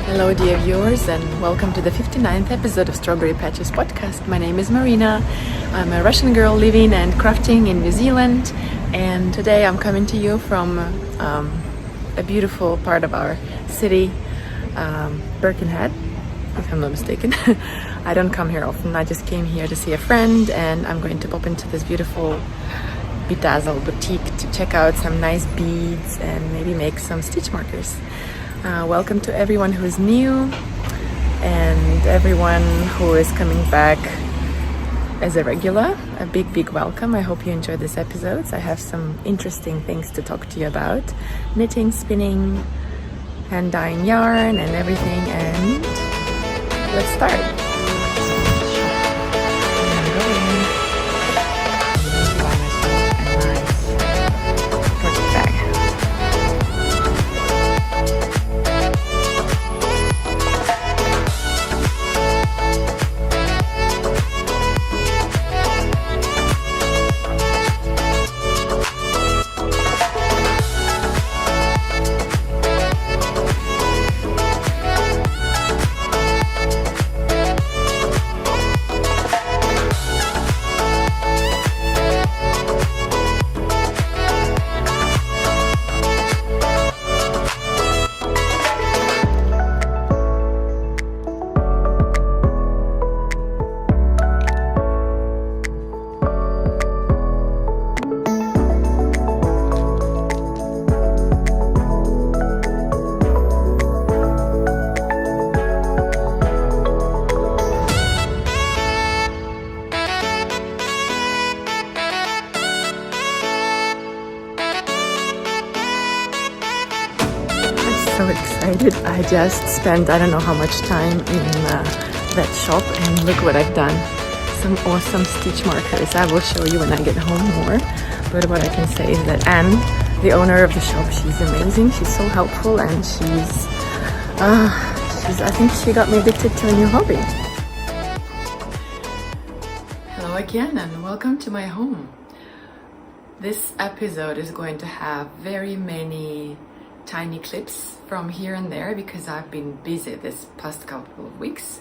Hello dear viewers, and welcome to the 59th episode of Strawberry Patches podcast. My name is Marina. I'm a Russian girl living and crafting in New Zealand, and today I'm coming to you from a beautiful part of our city, Birkenhead, if I'm not mistaken. I don't come here often. I just came here to see a friend, and I'm going to pop into this beautiful bedazzle boutique to check out some nice beads and maybe make some stitch markers. Welcome to everyone who is new and everyone who is coming back as a regular. A big welcome. I hope you enjoy this episodes. I have some interesting things to talk to you about: knitting, spinning, hand dyeing yarn and everything. And let's start. So excited. I just spent I don't know how much time in that shop, and look what I've done. Some awesome stitch markers. I will show you when I get home more, but what I can say is that Anne, the owner of the shop, she's amazing. She's so helpful, and she's I think she got me addicted to a new hobby. Hello again, and welcome to my home. This episode is going to have very many tiny clips from here and there because I've been busy this past couple of weeks,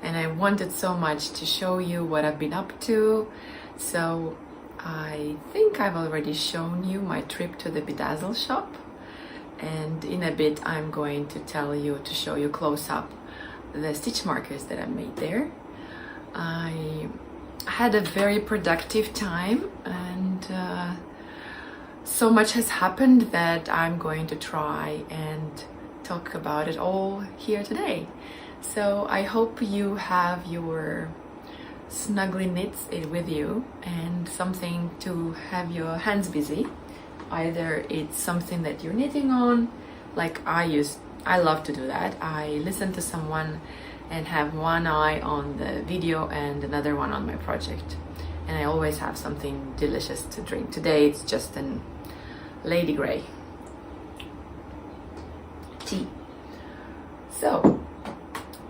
and I wanted so much to show you what I've been up to. So I think I've already shown you my trip to the bedazzle shop, and in a bit I'm going to show you close up the stitch markers that I made there. I had a very productive time, and so much has happened that I'm going to try and talk about it all here today. So I hope you have your snuggly knits with you and something to have your hands busy. Either it's something that you're knitting on, like I love to do that. I listen to someone and have one eye on the video and another one on my project. And I always have something delicious to drink. Today it's just an Lady Grey tea. So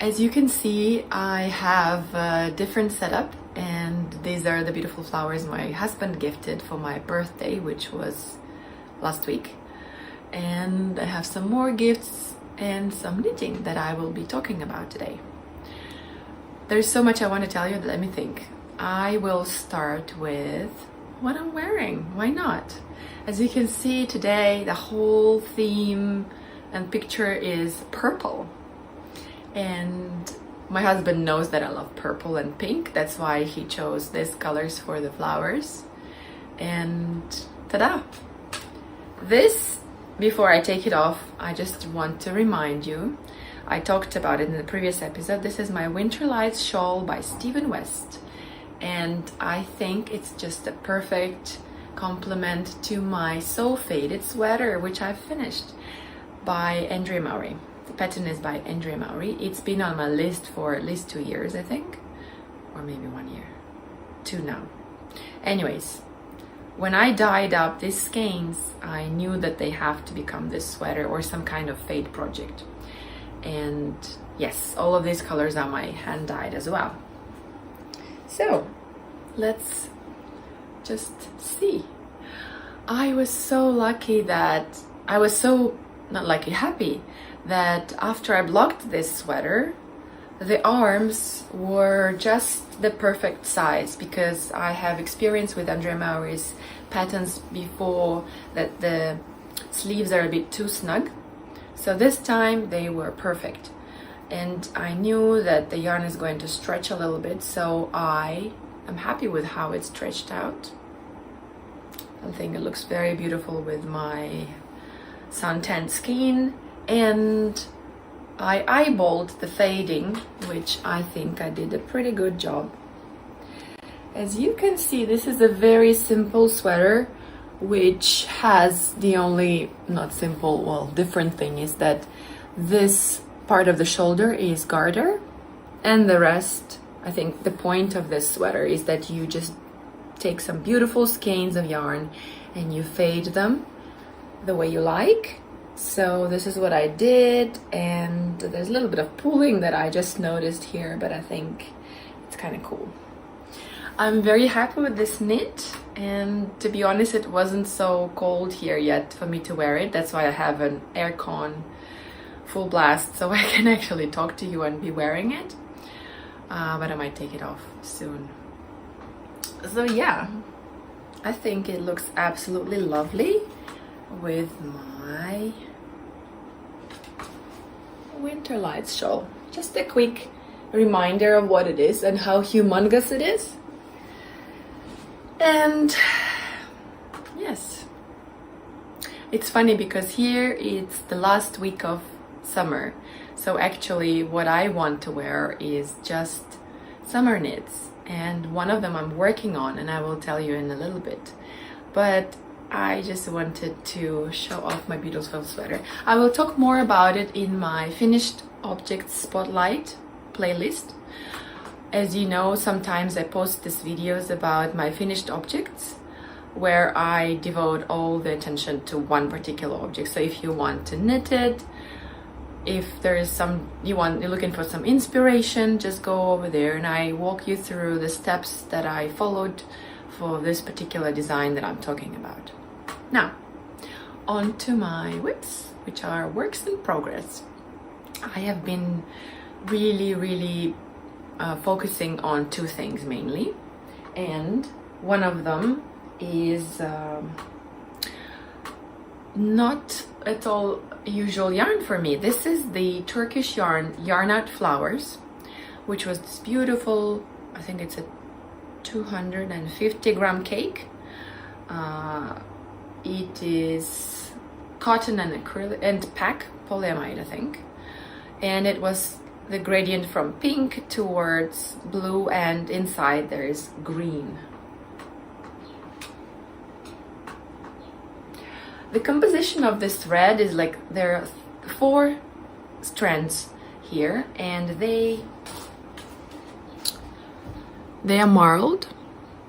as you can see, I have a different setup, and these are the beautiful flowers my husband gifted for my birthday, which was last week. And I have some more gifts and some knitting that I will be talking about today. There's so much I want to tell you. Let me think. I will start with what I'm wearing. Why not? As you can see today, the whole theme and picture is purple. And my husband knows that I love purple and pink. That's why he chose these colors for the flowers. And ta-da! This, before I take it off, I just want to remind you, I talked about it in the previous episode. This is my Winter Lights shawl by Stephen West. And I think it's just a perfect complement to my So Faded sweater, which I've finished, by Andrea Mowry. The pattern is by Andrea Mowry. It's been on my list for at least 2 years, I think, or maybe 1 year. 2 now. Anyways, when I dyed up these skeins, I knew that they have to become this sweater or some kind of fade project. And yes, all of these colors are my hand dyed as well. So let's just see. I was so lucky that I was so not lucky, happy that after I blocked this sweater, the arms were just the perfect size, because I have experience with Andrea Maury's patterns before that the sleeves are a bit too snug. So this time they were perfect. And I knew that the yarn is going to stretch a little bit, so I am happy with how it stretched out. I think it looks very beautiful with my suntanned skin, and I eyeballed the fading, which I think I did a pretty good job. As you can see, this is a very simple sweater, which has the only, not simple, well, different thing is that this part of the shoulder is garter, and the rest, I think the point of this sweater is that you just take some beautiful skeins of yarn and you fade them the way you like. So this is what I did, and there's a little bit of pulling that I just noticed here, but I think it's kind of cool. I'm very happy with this knit, and to be honest, it wasn't so cold here yet for me to wear it. That's why I have an aircon full blast, so I can actually talk to you and be wearing it, but I might take it off soon. So yeah, I think it looks absolutely lovely with my winter lights shawl. Just a quick reminder of what it is and how humongous it is. And yes, it's funny because here it's the last week of summer, so actually what I want to wear is just summer knits, and one of them I'm working on, and I will tell you in a little bit. But I just wanted to show off my beautiful sweater. I will talk more about it in my finished objects spotlight playlist. As you know, sometimes I post these videos about my finished objects where I devote all the attention to one particular object. So if you want to knit it, if there is you're looking for some inspiration, just go over there and I walk you through the steps that I followed for this particular design that I'm talking about. Now, on to my whips, which are works in progress. I have been really focusing on two things mainly, and one of them is not at all usual yarn for me. This is the Turkish yarn Yarn Out Flowers, which was this beautiful, I think it's a 250 gram cake. It is cotton and acrylic and pack polyamide, I think, and it was the gradient from pink towards blue, and inside there is green. The composition of this thread is like there are 4 strands here, and they are marled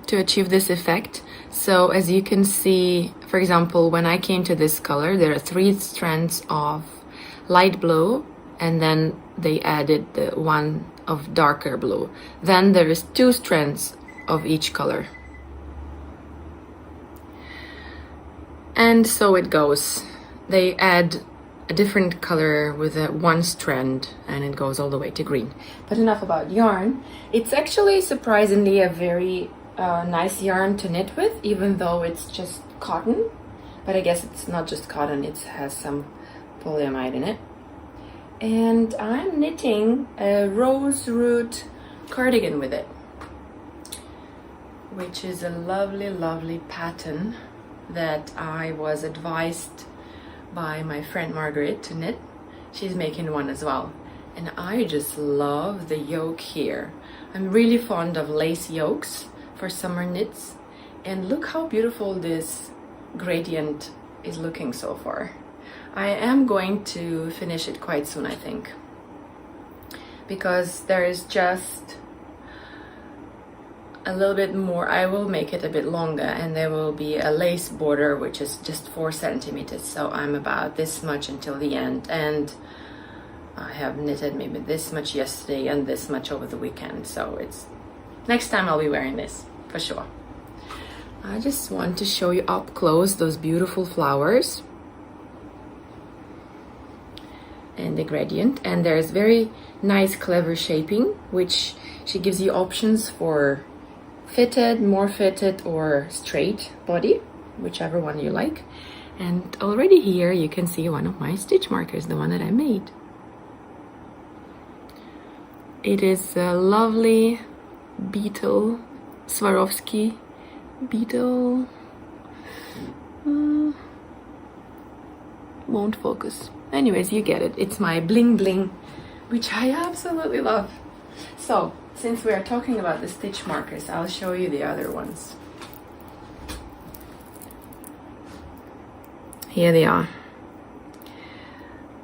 to achieve this effect. So as you can see, for example, when I came to this color, there are 3 strands of light blue, and then they added the one of darker blue. Then there is 2 strands of each color. And so it goes. They add a different color with one strand, and it goes all the way to green. But enough about yarn. It's actually surprisingly a very nice yarn to knit with, even though it's just cotton. But I guess it's not just cotton, it has some polyamide in it. And I'm knitting a rose root cardigan with it, which is a lovely pattern that I was advised by my friend Margaret to knit. She's making one as well, and I just love the yoke here. I'm really fond of lace yokes for summer knits, and look how beautiful this gradient is looking so far. I am going to finish it quite soon, I think, because there is just a little bit more. I will make it a bit longer, and there will be a lace border which is just 4 centimeters, so I'm about this much until the end, and I have knitted maybe this much yesterday and this much over the weekend, so it's next time I'll be wearing this for sure. I just want to show you up close those beautiful flowers. and the gradient, and there's very nice clever shaping, which she gives you options for fitted, more fitted, or straight body, whichever one you like. And already here you can see one of my stitch markers, the one that I made. It is a lovely beetle, Swarovski beetle. Won't focus. Anyways, you get it. It's my bling bling, which I absolutely love. So, since we are talking about the stitch markers, I'll show you the other ones. Here they are.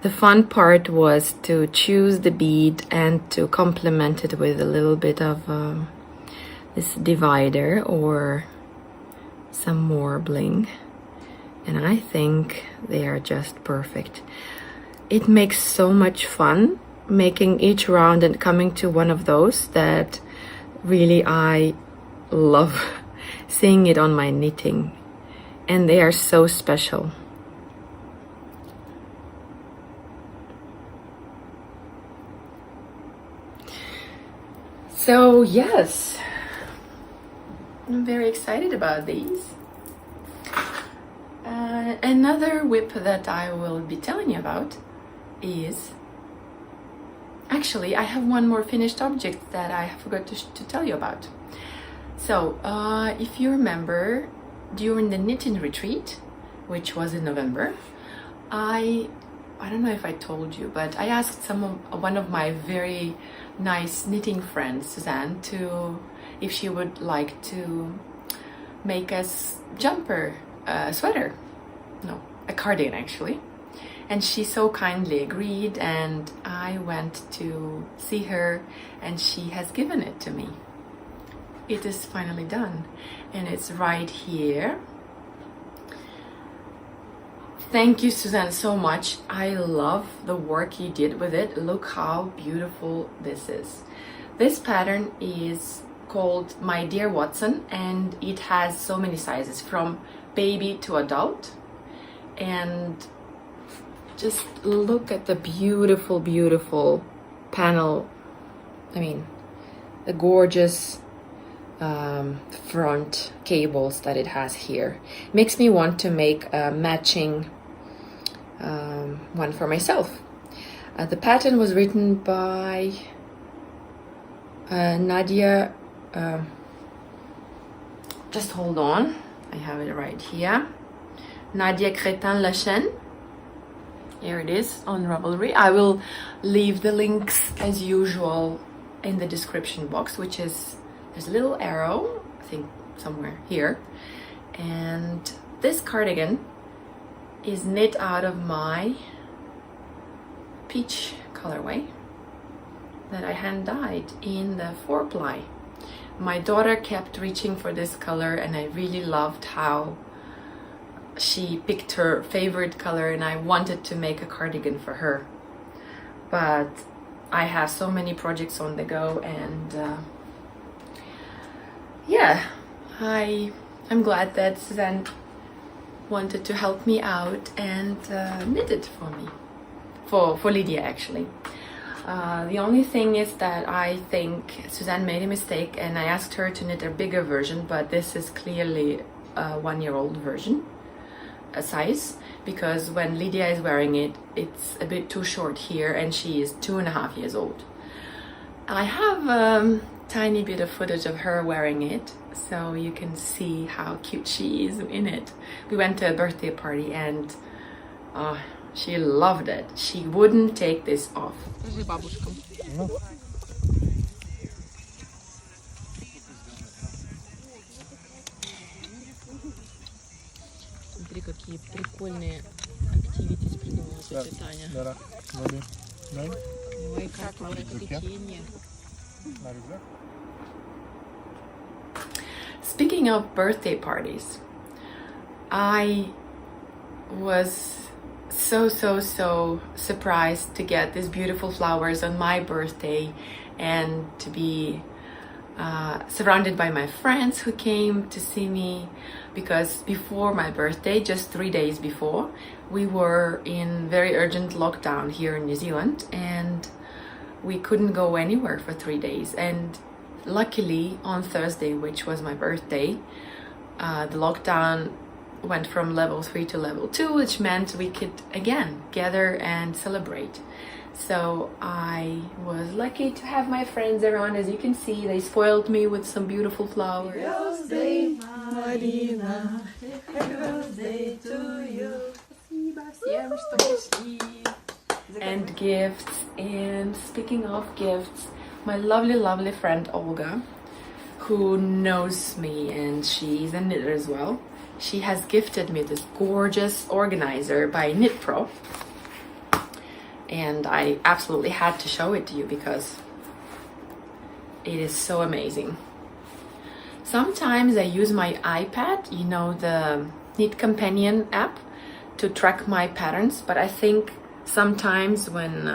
The fun part was to choose the bead and to complement it with a little bit of this divider or some more bling. And I think they are just perfect. It makes so much fun making each round and coming to one of those that really I love seeing it on my knitting. And they are so special. So yes, I'm very excited about these. Another whip that I will be telling you about is, actually I have one more finished object that I forgot to tell you about. So if you remember, during the knitting retreat, which was in November, I don't know if I told you, but I asked one of my very nice knitting friends, Suzanne, if she would like to make us jumper, sweater, no, a cardigan actually. And she so kindly agreed, and I went to see her and she has given it to me. It is finally done and it's right here. Thank you, Suzanne, so much. I love the work you did with it. Look how beautiful this is. This pattern is called My Dear Watson, and it has so many sizes from baby to adult. And just look at the beautiful, beautiful panel. I mean, the gorgeous front cables that it has here. Makes me want to make a matching one for myself. The pattern was written by Nadia. Just hold on, I have it right here. Nadia Crétin-Lachaine. Here it is on Ravelry. I will leave the links as usual in the description box, which is, there's a little arrow, I think somewhere here. And this cardigan is knit out of my peach colorway that I hand dyed in the 4-ply. My daughter kept reaching for this color, and I really loved how she picked her favorite color, and I wanted to make a cardigan for her. But I have so many projects on the go, and yeah, I'm glad that Suzanne wanted to help me out and knit it for me, for Lydia actually. The only thing is that I think Suzanne made a mistake, and I asked her to knit a bigger version, but this is clearly a 1-year-old version, a size, because when Lydia is wearing it, it's a bit too short here, and she is 2.5 years old. I have a tiny bit of footage of her wearing it, so you can see how cute she is in it. We went to a birthday party, and she loved it. She wouldn't take this off. Смотри, какие прикольные activities придумала тетя Таня. Ой, как развлечение. Speaking of birthday parties, I was so surprised to get these beautiful flowers on my birthday, and to be surrounded by my friends who came to see me. because before my birthday, just 3 days before, we were in very urgent lockdown here in New Zealand, and we couldn't go anywhere for 3 days. And luckily on Thursday, which was my birthday, the lockdown went from level 3 to level 2, which meant we could again gather and celebrate. So I was lucky to have my friends around. As you can see, they spoiled me with some beautiful flowers. Happy birthday, Marina. Happy birthday to you. And gifts. And speaking of gifts, my lovely friend Olga, who knows me and she's a knitter as well, she has gifted me this gorgeous organizer by Knit Pro. And I absolutely had to show it to you because it is so amazing. Sometimes I use my iPad, you know, the Knit Companion app, to track my patterns, but I think sometimes when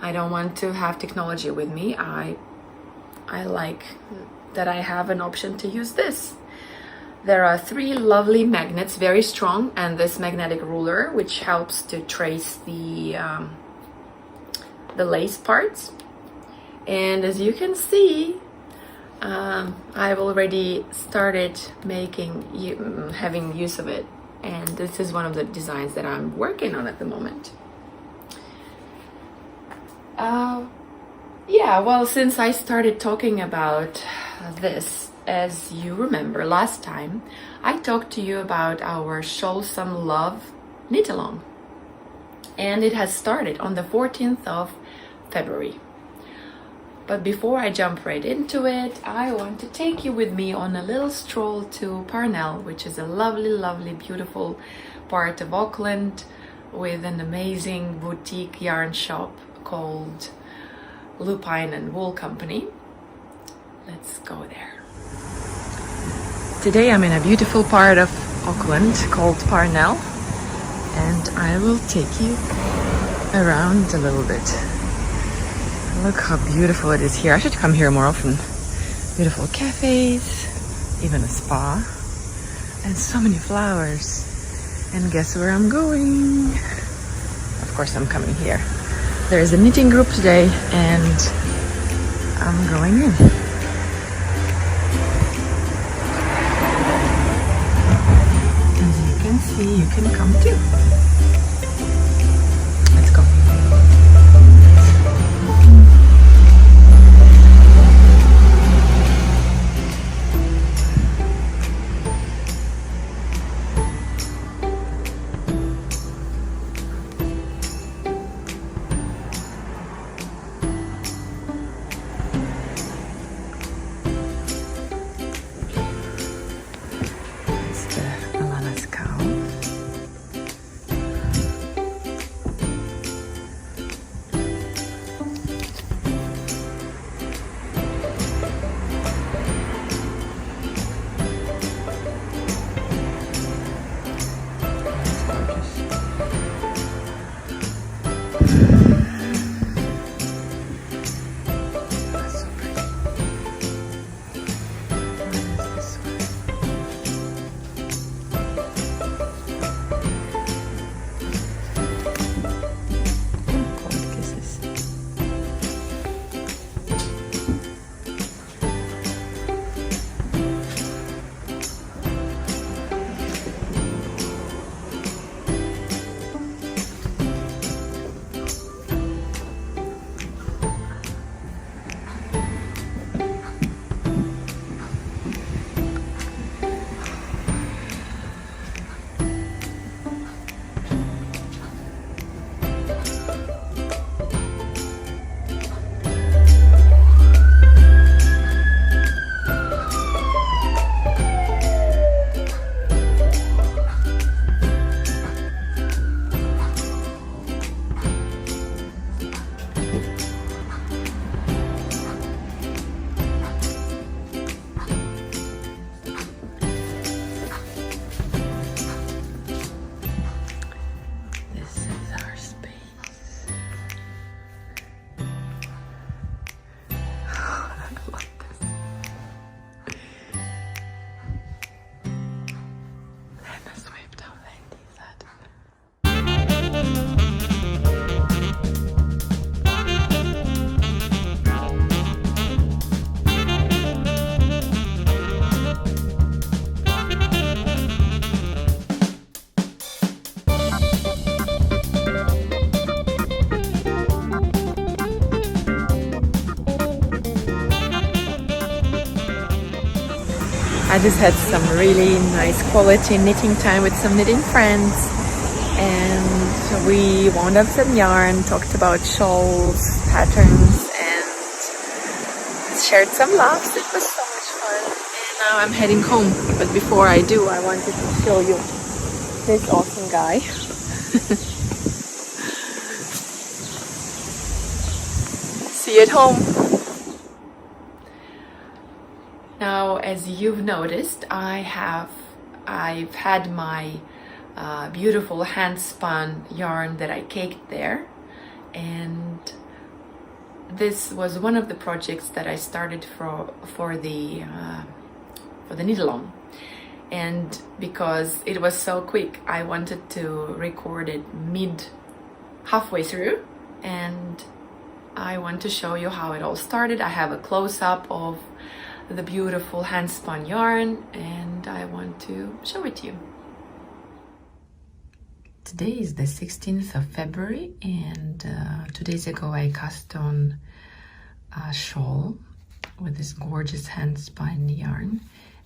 I don't want to have technology with me, I like that I have an option to use this. There are 3 lovely magnets, very strong, and this magnetic ruler, which helps to trace the lace parts. And as you can see, I've already started having use of it, and this is one of the designs that I'm working on at the moment. Yeah, well, since I started talking about this, as you remember last time, I talked to you about our Show Some Love knit along, and it has started on the 14th of February. But before I jump right into it, I want to take you with me on a little stroll to Parnell, which is a lovely, beautiful part of Auckland with an amazing boutique yarn shop called Lupine and Wool Company. Let's go there. Today I'm in a beautiful part of Auckland called Parnell, and I will take you around a little bit. Look how beautiful it is here. I should come here more often. Beautiful cafes, even a spa, and so many flowers. And guess where I'm going? Of course I'm coming here. There is a knitting group today, and I'm going in. See, you can come too. Let's go. I just had some really nice quality knitting time with some knitting friends, and we wound up some yarn, talked about shawls, patterns, and shared some laughs. It was so much fun. And now I'm heading home, but before I do, I wanted to show you this awesome guy. See you at home. Now, as you've noticed, I've had my beautiful hand-spun yarn that I caked there, and this was one of the projects that I started for the knit-along. And because it was so quick, I wanted to record it halfway through, and I want to show you how it all started. I have a close-up of the beautiful hand-spun yarn, and I want to show it to you. Today is the 16th of February, and 2 days ago I cast on a shawl with this gorgeous hand-spun yarn.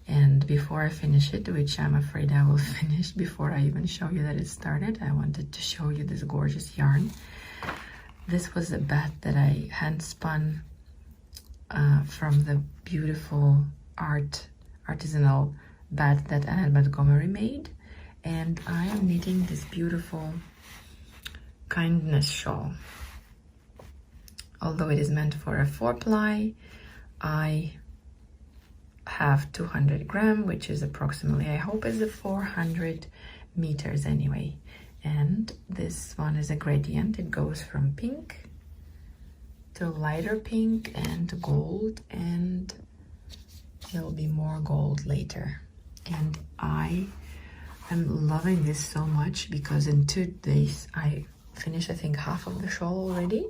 And before I finish it, which I'm afraid I will finish before I even show you that it started, I wanted to show you this gorgeous yarn. This was a bat that I hand-spun from the beautiful artisanal bat that Annette Montgomery made. And I am knitting this beautiful kindness shawl. Although it is meant for a 4-ply, I have 200 gram, which is approximately, I hope, is 400 meters anyway. And this one is a gradient. It goes from pink to lighter pink and gold, and there'll be more gold later. And I am loving this so much because in 2 days I finished, I think, half of the shawl already.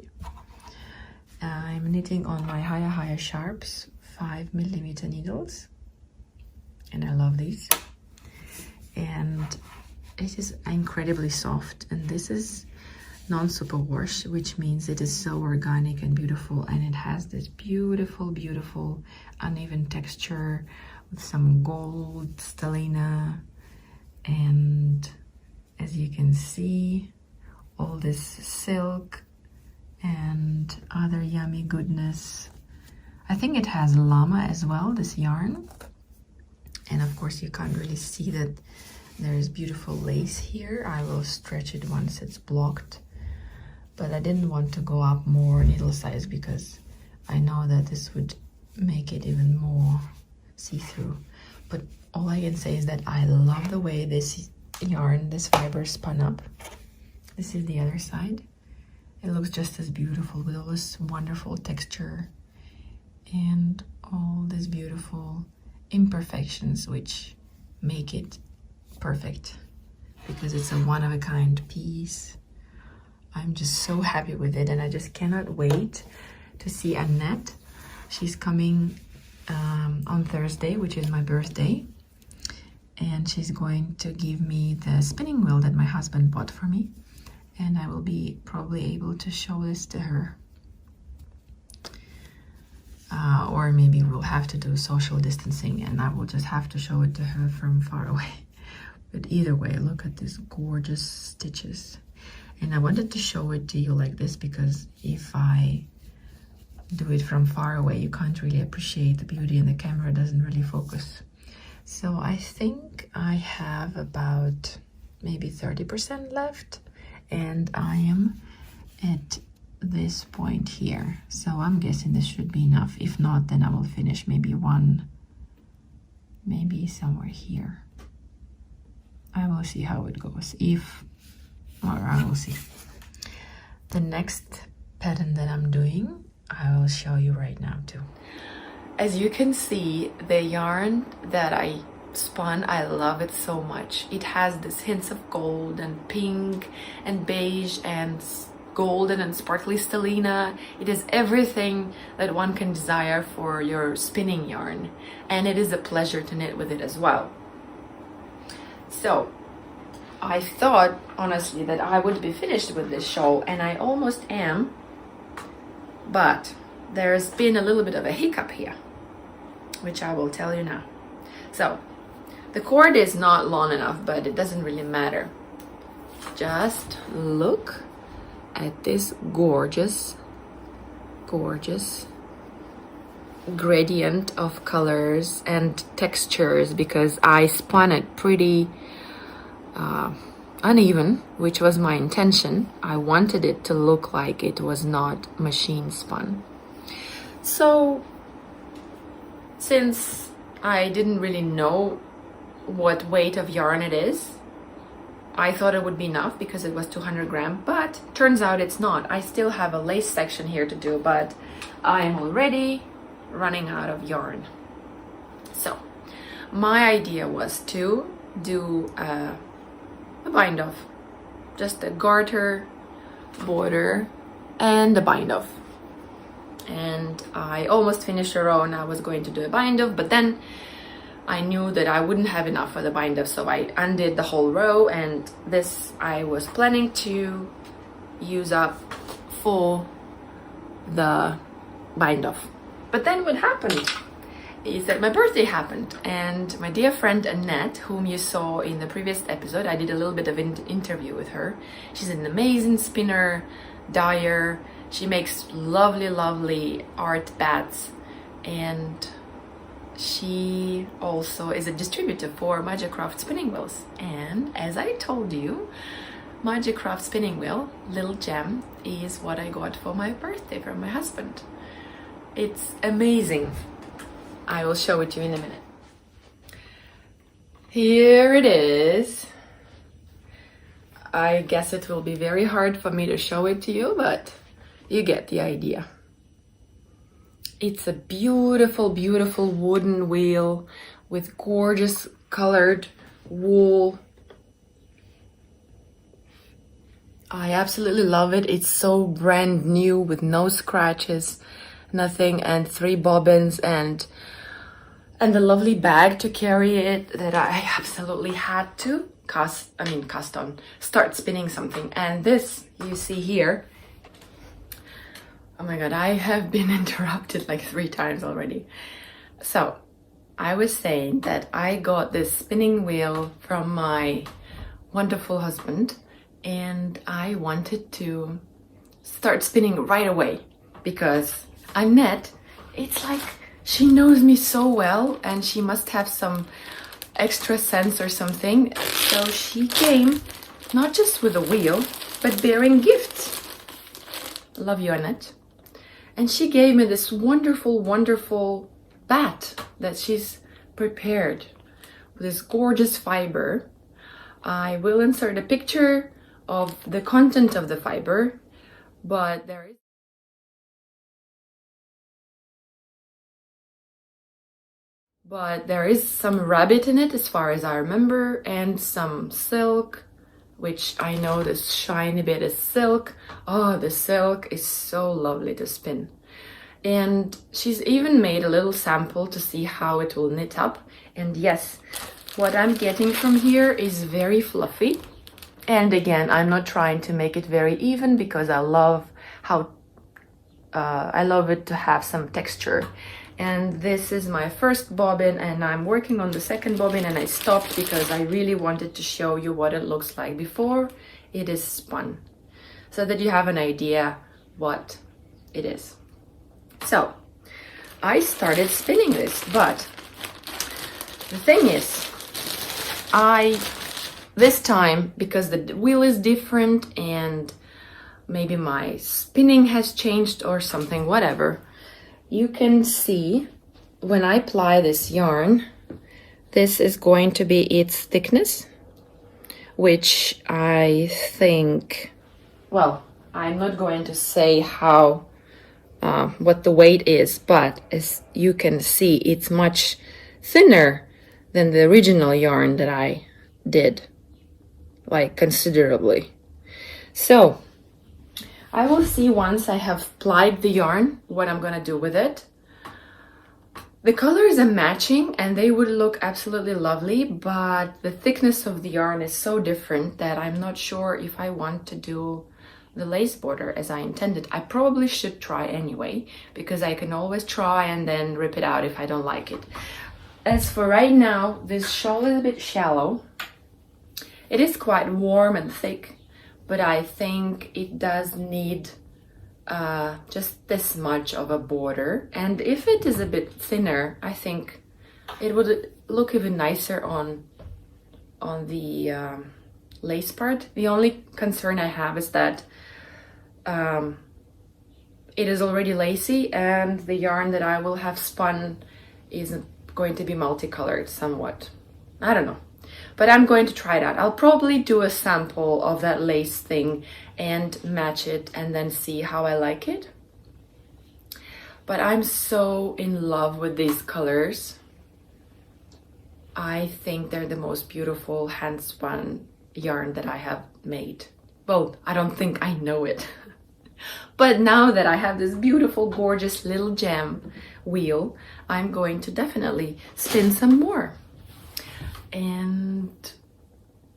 I'm knitting on my Haya Sharps 5mm needles, and I love these. And it is incredibly soft, and this is non-superwash, which means it is so organic and beautiful, and it has this beautiful uneven texture with some gold stellina, and as you can see, all this silk and other yummy goodness. I think it has llama as well, this yarn, and of course you can't really see that there is beautiful lace here. I will stretch it once it's blocked, but I didn't want to go up more needle size because I know that this would make it even more see-through. But all I can say is that I love the way this yarn, this fiber spun up. This is the other side. It looks just as beautiful with all this wonderful texture and all these beautiful imperfections which make it perfect because it's a one-of-a-kind piece. I'm just so happy with it, and I just cannot wait to see Annette. She's coming on Thursday, which is my birthday, and she's going to give me the spinning wheel that my husband bought for me, and I will be probably able to show this to her. Or maybe we'll have to do social distancing and I will just have to show it to her from far away. But either way, look at these gorgeous stitches. And I wanted to show it to you like this because if I do it from far away, you can't really appreciate the beauty and the camera doesn't really focus. So I think I have about maybe 30% left, and I am at this point here. So I'm guessing this should be enough. If not, then I will finish maybe somewhere here. I will see how it goes. I will see. The next pattern that I'm doing, I will show you right now too. As you can see, the yarn that I spun, I love it so much. It has this hints of gold and pink and beige and golden and sparkly stellina. It is everything that one can desire for your spinning yarn, and it is a pleasure to knit with it as well. So I thought honestly that I would be finished with this shawl, and I almost am, but there's been a little bit of a hiccup here, which I will tell you now. So the cord is not long enough, but it doesn't really matter. Just look at this gorgeous gradient of colors and textures, because I spun it pretty uneven, which was my intention. I wanted it to look like it was not machine spun. So since I didn't really know what weight of yarn it is, I thought it would be enough because it was 200 grams, but turns out it's not. I still have a lace section here to do, but I'm already running out of yarn. So my idea was to do a bind off, just a garter, border, and a bind off. And I almost finished a row and I was going to do a bind off, but then I knew that I wouldn't have enough for the bind off, so I undid the whole row, and this I was planning to use up for the bind off. But then what happened is that my birthday happened, and my dear friend Annette, whom you saw in the previous episode, I did a little bit of an interview with her. She's an amazing spinner, dyer. She makes lovely art bats, and she also is a distributor for Magicraft spinning wheels. And as I told you, Magicraft spinning wheel, little gem, is what I got for my birthday from my husband. It's amazing. I will show it to you in a minute. Here it is. I guess it will be very hard for me to show it to you, but you get the idea. It's a beautiful wooden wheel with gorgeous colored wool. I absolutely love it. It's so brand new with no scratches, nothing, and 3 bobbins and the lovely bag to carry it that I absolutely had to start spinning something. And this you see here, oh my god, I have been interrupted like 3 times already. So I was saying that I got this spinning wheel from my wonderful husband, and I wanted to start spinning right away because Annette, it's like she knows me so well and she must have some extra sense or something. So she came not just with a wheel, but bearing gifts. Love you, Annette. And she gave me this wonderful bat that she's prepared with this gorgeous fiber. I will insert a picture of the content of the fiber, but there is some rabbit in it as far as I remember, and some silk, which I know this shiny bit is silk. Oh, the silk is so lovely to spin. And she's even made a little sample to see how it will knit up. And yes, what I'm getting from here is very fluffy. And again, I'm not trying to make it very even because I love it to have some texture. And this is my first bobbin, and I'm working on the second bobbin, and I stopped because I really wanted to show you what it looks like before it is spun, so that you have an idea what it is. So I started spinning this, but the thing is, this time, because the wheel is different and maybe my spinning has changed or something, whatever, you can see when I apply this yarn, this is going to be its thickness, which I think, well, I'm not going to say what the weight is, but as you can see, it's much thinner than the original yarn that I did, like considerably. So I will see once I have plied the yarn what I'm gonna do with it. The colors are matching and they would look absolutely lovely, but the thickness of the yarn is so different that I'm not sure if I want to do the lace border as I intended. I probably should try anyway, because I can always try and then rip it out if I don't like it. as for right now, this shawl is a bit shallow. It is quite warm and thick, but I think it does need just this much of a border. And if it is a bit thinner, I think it would look even nicer on the lace part. The only concern I have is that it is already lacy, and the yarn that I will have spun is going to be multicolored somewhat. I don't know, but I'm going to try it out. I'll probably do a sample of that lace thing and match it and then see how I like it. But I'm so in love with these colors. I think they're the most beautiful hand-spun yarn that I have made. Well, I don't think I know it. But now that I have this beautiful, gorgeous little gem wheel, I'm going to definitely spin some more. And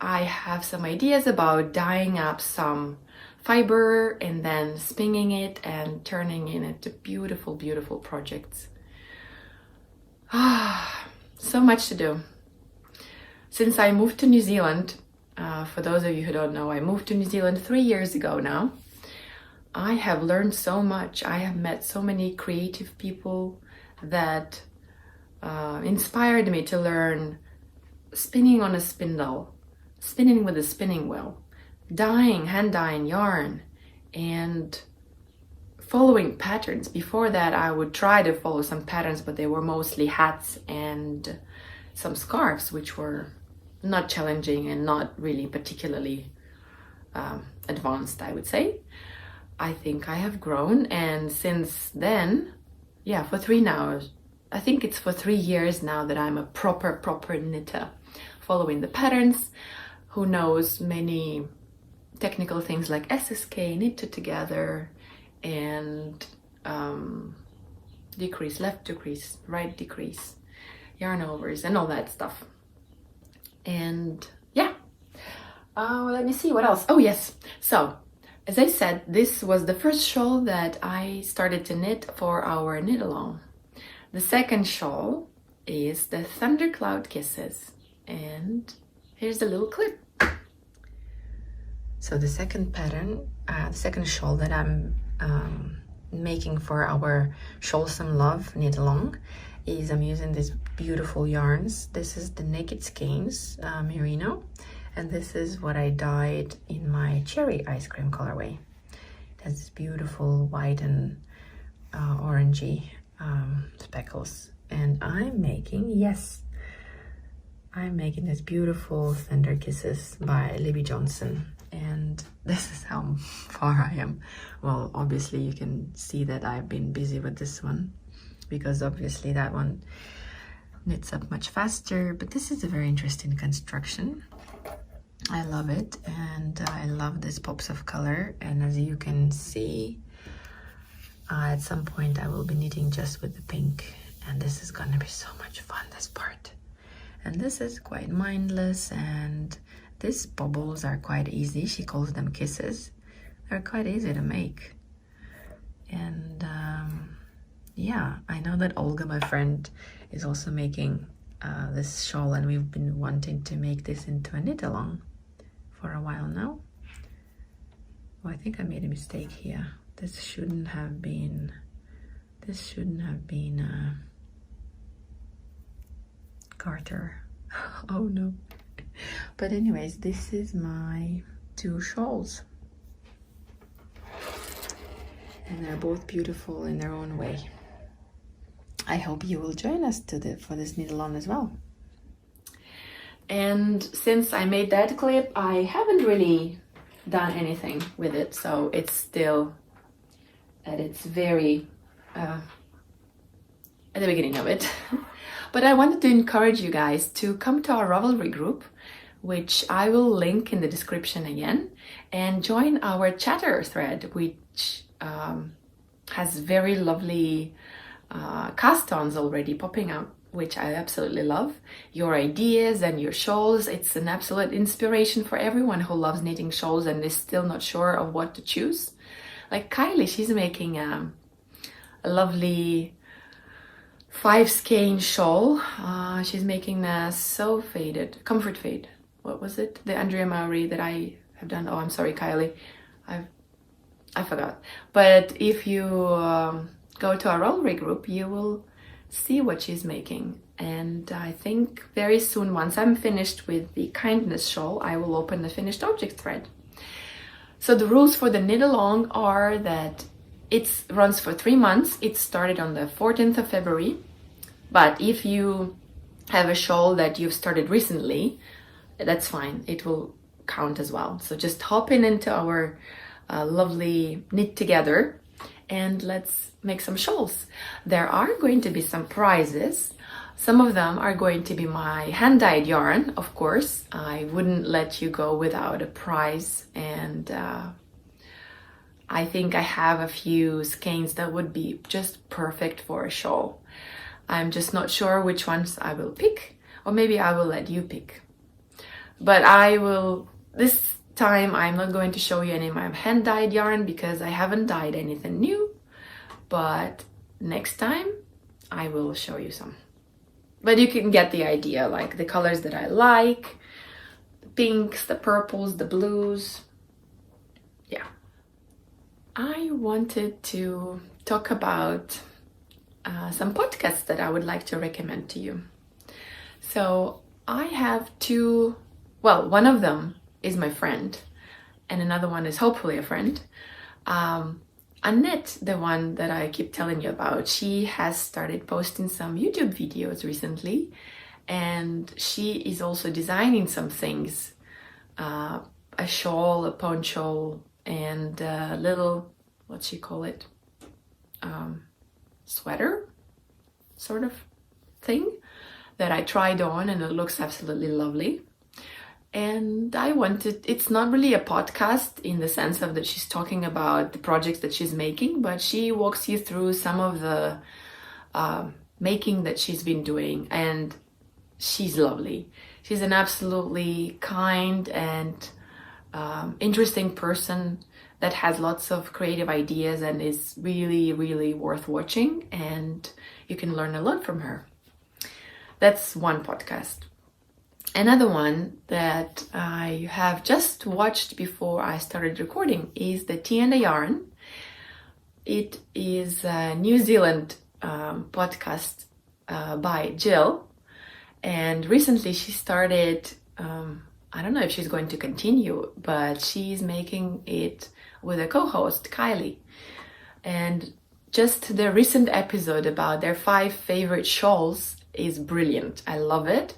I have some ideas about dyeing up some fiber and then spinning it and turning it into beautiful, beautiful projects. So much to do. Since I moved to New Zealand, for those of you who don't know, I moved to New Zealand 3 years ago now. I have learned so much. I have met so many creative people that inspired me to learn spinning on a spindle, spinning with a spinning wheel, dyeing, hand dyeing yarn, and following patterns. Before that, I would try to follow some patterns, but they were mostly hats and some scarves, which were not challenging and not really particularly advanced, I would say. I think I have grown, and since then, yeah, for 3 now, I think it's for 3 years now that I'm a proper knitter, following the patterns. Who knows many technical things like SSK, knit to together, and decrease, left decrease, right decrease, yarn overs, and all that stuff. And yeah, let me see what else. Oh yes, so as I said, this was the first shawl that I started to knit for our knit along. The second shawl is the Thundercloud Kisses, and here's a little clip. So the second pattern, the second shawl that I'm making for our Shawl Some Love knit along is I'm using these beautiful yarns. This is the Naked Skeins merino, and this is what I dyed in my cherry ice cream colorway. It has this beautiful white and orangey speckles, and I'm making, yes, I'm making this beautiful Thunder Kisses by Libby Johnson. And this is how far I am. Well, obviously you can see that I've been busy with this one, because obviously that one knits up much faster, but this is a very interesting construction. I love it, and I love these pops of color. And as you can see, at some point I will be knitting just with the pink, and this is gonna be so much fun, this part. And this is quite mindless, and these bubbles are quite easy. She calls them kisses. They're quite easy to make. And yeah, I know that Olga, my friend, is also making this shawl, and we've been wanting to make this into a knit along for a while now. Oh, I think I made a mistake here. This shouldn't have been Carter. Oh no. But anyways, this is my 2 shawls, and they're both beautiful in their own way. I hope you will join us for this knit along as well. And since I made that clip, I haven't really done anything with it, so it's still at its very at the beginning of it. But I wanted to encourage you guys to come to our Ravelry group, which I will link in the description again, and join our chatter thread, which has very lovely cast-ons already popping up, which I absolutely love. Your ideas and your shawls, it's an absolute inspiration for everyone who loves knitting shawls and is still not sure of what to choose. Like Kylie, she's making a lovely 5 skein shawl. She's making a so faded comfort fade. What was it? The Andrea Maury that I have done. Oh, I'm sorry, Kylie. I forgot. But if you go to our Ravelry group, you will see what she's making. And I think very soon, once I'm finished with the kindness shawl, I will open the finished object thread. So the rules for the knit along are that it runs for 3 months. It started on the 14th of February. But if you have a shawl that you've started recently, that's fine. It will count as well. So just hop into our lovely knit together and let's make some shawls. There are going to be some prizes. Some of them are going to be my hand-dyed yarn, of course. I wouldn't let you go without a prize, and I think I have a few skeins that would be just perfect for a shawl. I'm just not sure which ones I will pick, or maybe I will let you pick. But this time I'm not going to show you any of my hand-dyed yarn because I haven't dyed anything new, but next time I will show you some. But you can get the idea, like the colors that I like, the pinks, the purples, the blues. Yeah. I wanted to talk about some podcasts that I would like to recommend to you. So I have two, well, one of them is my friend and another one is hopefully a friend. Annette, the one that I keep telling you about, she has started posting some YouTube videos recently, and she is also designing some things, a shawl, a poncho, and a little, what she call it, sweater sort of thing that I tried on, and it looks absolutely lovely. And it's not really a podcast in the sense of that she's talking about the projects that she's making, but she walks you through some of the making that she's been doing, and she's lovely. She's an absolutely kind and interesting person that has lots of creative ideas and is really, really worth watching, and you can learn a lot from her. That's one podcast. Another one that I have just watched before I started recording is the Tea and a Yarn. It is a New Zealand podcast by Jill, and recently she started, I don't know if she's going to continue, but she's making it with a co-host, Kylie. And just the recent episode about their 5 favorite shawls is brilliant. I love it.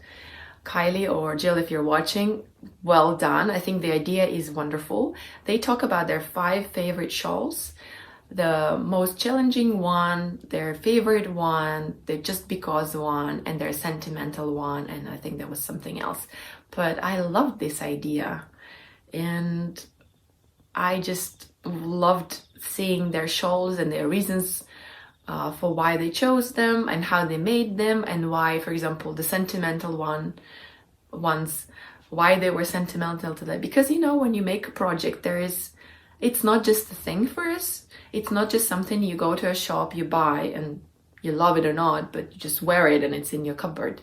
Kylie or Jill, if you're watching, well done. I think the idea is wonderful. They talk about their 5 favorite shawls, the most challenging one, their favorite one, the just because one, and their sentimental one, and I think there was something else. But I loved this idea, and I just loved seeing their shawls and their reasons for why they chose them and how they made them, and why, for example, the sentimental ones, why they were sentimental to them. Because, you know, when you make a project, it's not just a thing for us. It's not just something you go to a shop, you buy, and you love it or not, but you just wear it and it's in your cupboard.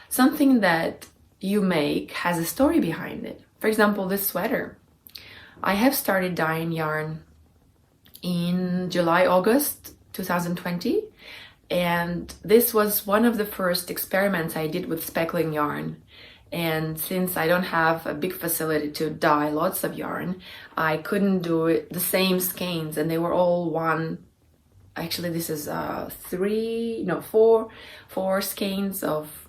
Something that you make has a story behind it. For example, this sweater. I have started dyeing yarn in July, August 2020, and this was one of the first experiments I did with speckling yarn. And since I don't have a big facility to dye lots of yarn, I couldn't do it the same skeins, and they were all one. Actually, this is 4 skeins of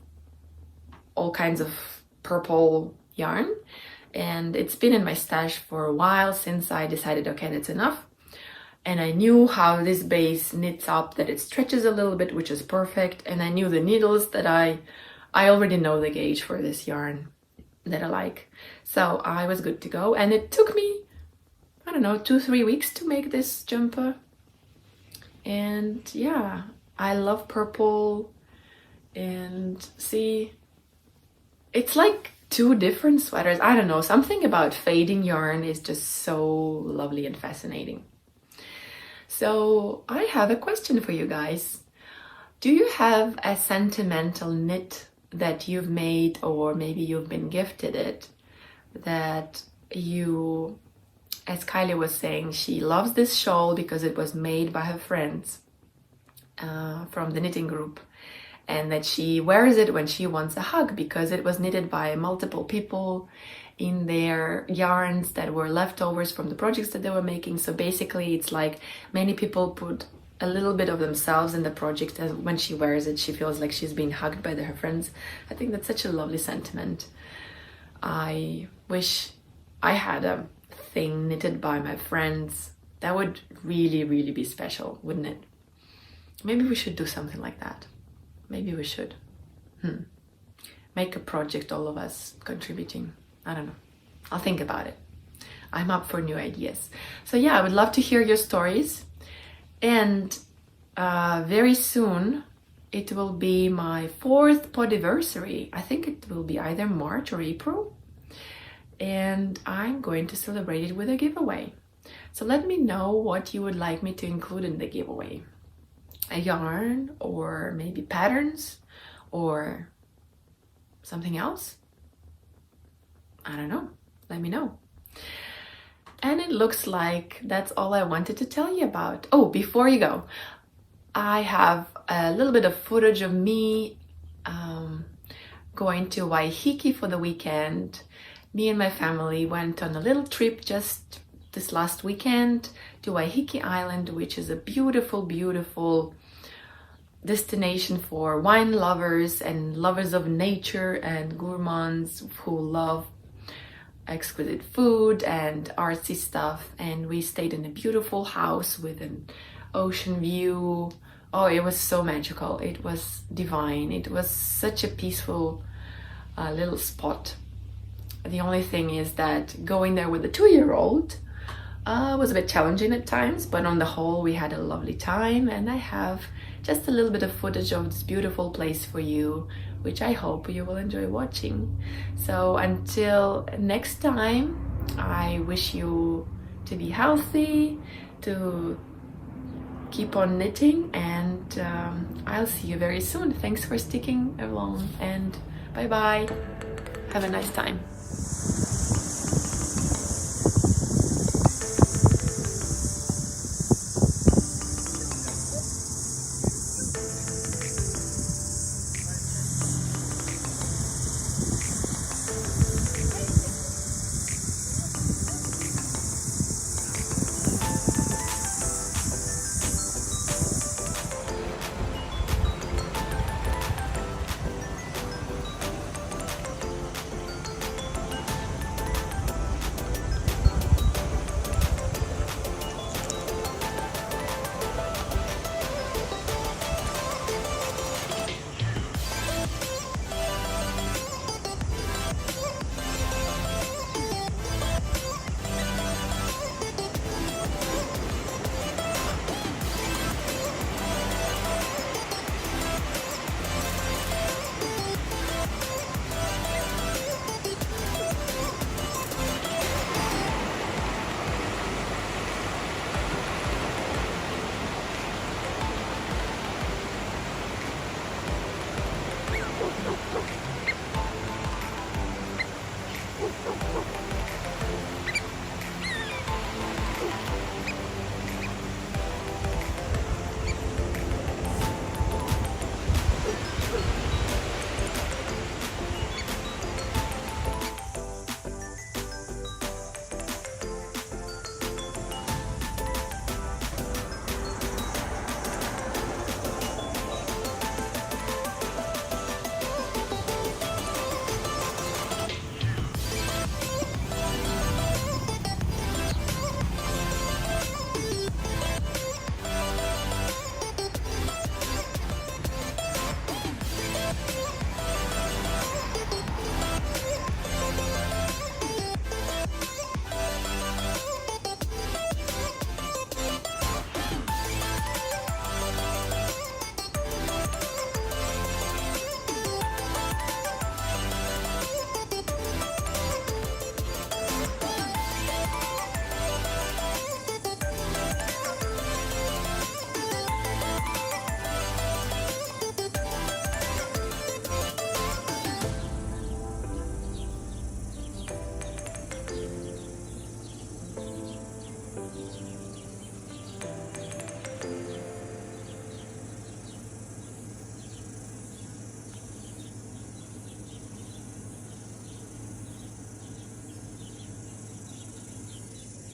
all kinds of purple yarn, and it's been in my stash for a while since I decided, okay, that's enough. And I knew how this base knits up, that it stretches a little bit, which is perfect. And I knew the needles that I already know the gauge for this yarn that I like. So I was good to go. And it took me, I don't know, 2-3 weeks to make this jumper. And yeah, I love purple. And see, it's like 2 different sweaters. I don't know, something about fading yarn is just so lovely and fascinating. So I have a question for you guys. Do you have a sentimental knit that you've made, or maybe you've been gifted it, that you, as Kylie was saying, she loves this shawl because it was made by her friends from the knitting group, and that she wears it when she wants a hug because it was knitted by multiple people in their yarns that were leftovers from the projects that they were making. So basically it's like many people put a little bit of themselves in the project, and when she wears it she feels like she's being hugged by her friends. I think that's such a lovely sentiment. I wish I had a thing knitted by my friends. That would really, really be special, wouldn't it? Maybe we should do something like that. Maybe we should. Make a project, all of us contributing. I don't know. I'll think about it. I'm up for new ideas. So yeah, I would love to hear your stories. And very soon it will be my 4th podiversary. I think it will be either March or April. And I'm going to celebrate it with a giveaway. So let me know what you would like me to include in the giveaway. A yarn, or maybe patterns, or something else. I don't know. Let me know. And it looks like that's all I wanted to tell you about. Oh, before you go, I have a little bit of footage of me going to Waiheke for the weekend. Me and my family went on a little trip just this last weekend to Waiheke Island, which is a beautiful, beautiful destination for wine lovers and lovers of nature and gourmands who love exquisite food and artsy stuff. And we stayed in a beautiful house with an ocean view. Oh, it was so magical. It was divine. It was such a peaceful little spot. The only thing is that going there with a 2-year-old was a bit challenging at times, but on the whole we had a lovely time. And I have just a little bit of footage of this beautiful place for you, which I hope you will enjoy watching. So until next time, I wish you to be healthy, to keep on knitting, and I'll see you very soon. Thanks for sticking along, and bye bye. Have a nice time.